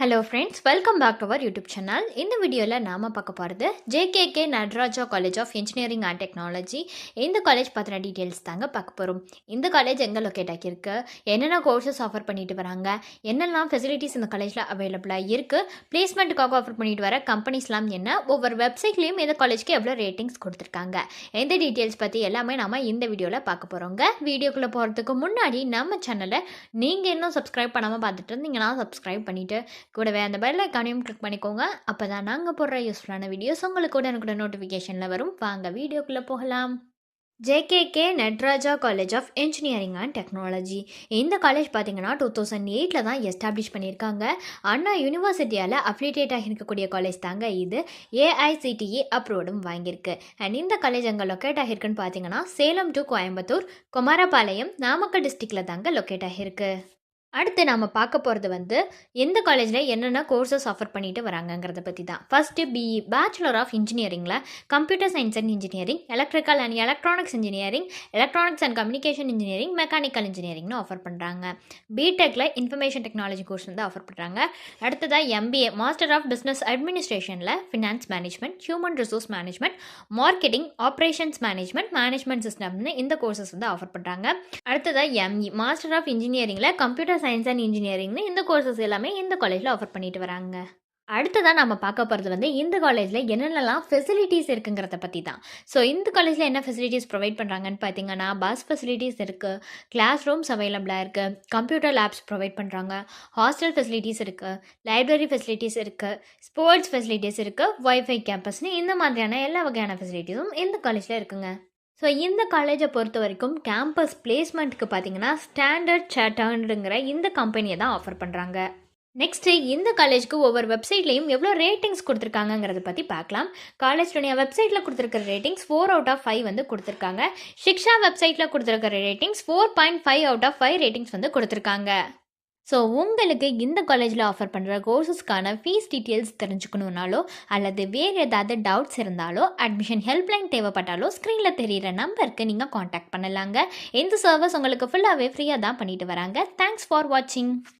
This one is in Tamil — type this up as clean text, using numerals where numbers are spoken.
Hello friends, welcome back to our YouTube channel. இந்த வீடியோவில் நாம் பார்க்க போகிறது JKK Nataraja college of engineering and technology. இந்த காலேஜ் பற்றின டீட்டெயில்ஸ் தாங்க பார்க்க போகிறோம். இந்த காலேஜ் எங்கே லொக்கேட் ஆகியிருக்கு, என்னென்ன கோர்சஸ் ஆஃபர் பண்ணிட்டு வராங்க, என்னெல்லாம் ஃபெசிலிட்டிஸ் இந்த காலேஜில் அவைலபிளாக இருக்குது, பிளேஸ்மெண்ட்டுக்காக ஆஃபர் பண்ணிட்டு வர கம்பெனிஸ்லாம் என்ன, ஒவ்வொரு வெப்சைட்லேயும் இந்த காலேஜ்க்கு எவ்வளோ ரேட்டிங்ஸ் கொடுத்துருக்காங்க, எந்த டீட்டெயில்ஸ் பற்றி எல்லாமே நாம் இந்த வீடியோவில் பார்க்க போகிறோங்க. வீடியோக்குள்ளே போகிறதுக்கு முன்னாடி நம்ம சேனலை நீங்கள் இன்னும் சப்ஸ்கிரைப் பண்ணாமல் பார்த்துட்டு இருந்தீங்கன்னா சப்ஸ்கிரைப் பண்ணிவிட்டு கூடவே அந்த பெல் ஐக்கானையும் கிளிக் பண்ணிக்கோங்க. அப்போ தான் நாங்கள் போடுற யூஸ்ஃபுல்லான வீடியோஸ் உங்களுக்கு உடனுக்குட நோட்டிஃபிகேஷனில் வரும். வாங்க வீடியோக்குள்ளே போகலாம். JKK Nataraja college of engineering and technology. இந்த காலேஜ் பார்த்தீங்கன்னா 2008 தான் எஸ்டாப்ளிஷ் பண்ணியிருக்காங்க. அண்ணா யூனிவர்சிட்டியால் அஃபிலியேட் இருக்கக்கூடிய காலேஜ் தாங்க இது. ஏஐசிடிஇ அப்ரூவ்டும் வாங்கியிருக்கு. அண்ட் இந்த காலேஜ் அங்கே லொக்கேட் ஆகிருக்குன்னு பார்த்தீங்கன்னா சேலம் டு கோயம்புத்தூர், குமாரபாளையம், நாமக்கல் டிஸ்ட்ரிக்டில் தாங்க லொக்கேட் ஆகிருக்கு. அடுத்து நாம் பார்க்க போகிறது எந்த காலேஜில் என்னென்ன கோர்சஸ் ஆஃபர் பண்ணிட்டு வராங்கங்கிறத பற்றி தான். ஃபஸ்ட்டு பிஇ பேச்சுலர் ஆஃப் இன்ஜினியரிங்கில் computer science and engineering, electrical and electronics engineering, electronics and communication engineering, mechanical இன்ஜினியரிங்னு ஆஃபர் பண்ணுறாங்க. பிடெக்கில் இன்ஃபர்மேஷன் டெக்னாலஜி கோர்ஸ் ஆஃபர் பண்ணுறாங்க. அடுத்ததாக எம்பிஏ மாஸ்டர் ஆஃப் பிஸ்னஸ் அட்மினிஸ்ட்ரேஷனில் finance management, human resource management, marketing, operations management சிஸ்டம்னு இந்த கோர்சஸ் ஆஃபர் பண்ணுறாங்க. அடுத்ததாக எம்இ மாஸ்டர் ஆஃப் இன்ஜினியரிங்கில் கம்ப்யூட்டர் சயின்ஸ் அண்ட் இன்ஜினியரிங்னு இந்த கோர்சஸ் எல்லாமே இந்த காலேஜில் ஆஃபர் பண்ணிட்டு வராங்க. அடுத்ததான் நம்ம பார்க்க போகிறது இந்த காலேஜில் என்னென்னலாம் ஃபெசிலிட்டிஸ் இருக்குங்கிறத பற்றி தான். ஸோ இந்த காலேஜில் என்ன ஃபெசிலிட்டிஸ் ப்ரொவைட் பண்ணுறாங்கன்னு பார்த்தீங்கன்னா, பஸ் ஃபெசிலிட்டிஸ் இருக்குது, கிளாஸ் ரூம்ஸ் அவைலபிளாக இருக்குது, கம்ப்யூட்டர் லேப்ஸ் ப்ரொவைட் பண்ணுறாங்க, ஹாஸ்டல் ஃபெசிலிட்டிஸ் இருக்குது, லைப்ரரி ஃபெசிலிட்டிஸ் இருக்குது, ஸ்போர்ட்ஸ் ஃபெசிலிட்டிஸ் இருக்குது, வைஃபை கேம்பஸ்னு இந்த மாதிரியான எல்லா வகையான ஃபெசிலிட்டிஸும் இந்த காலேஜில் இருக்குங்க. ஸோ இந்த காலேஜை பொறுத்த வரைக்கும் கேம்பஸ் பிளேஸ்மெண்ட்டுக்கு பார்த்தீங்கன்னா ஸ்டாண்டர்ட் சார்ட்டர்டுங்கிற இந்த கம்பெனியை தான் ஆஃபர் பண்ணுறாங்க. நெக்ஸ்ட்டு இந்த காலேஜுக்கு ஒவ்வொரு வெப்சைட்லேயும் எவ்வளோ ரேட்டிங்ஸ் கொடுத்துருக்காங்கிறத பற்றி பார்க்கலாம். காலேஜுடைய வெப்சைட்டில் கொடுத்துருக்கிற ரேட்டிங்ஸ் 4 out of 5 கொடுத்துருக்காங்க. ஷிக்ஷா வெப்சைட்டில் கொடுத்துருக்கிற ரேட்டிங்ஸ் 4.5 out of 5 ரேட்டிங்ஸ் கொடுத்துருக்காங்க. ஸோ உங்களுக்கு இந்த காலேஜில் ஆஃபர் பண்ணுற கோர்சஸ்க்கான ஃபீஸ் டீட்டெயில்ஸ் தெரிஞ்சுக்கணுன்னாலோ அல்லது வேறு ஏதாவது டவுட்ஸ் இருந்தாலோ அட்மிஷன் ஹெல்ப்லைன் தேவைப்பட்டாலோ ஸ்க்ரீனில் தெரிகிற நம்பருக்கு நீங்கள் காண்டாக்ட் பண்ணலாங்க. இந்த சர்வீஸ் உங்களுக்கு ஃபுல்லாகவே ஃப்ரீயாக தான் பண்ணிட்டு வராங்க. தேங்க்ஸ் ஃபார் வாட்சிங்.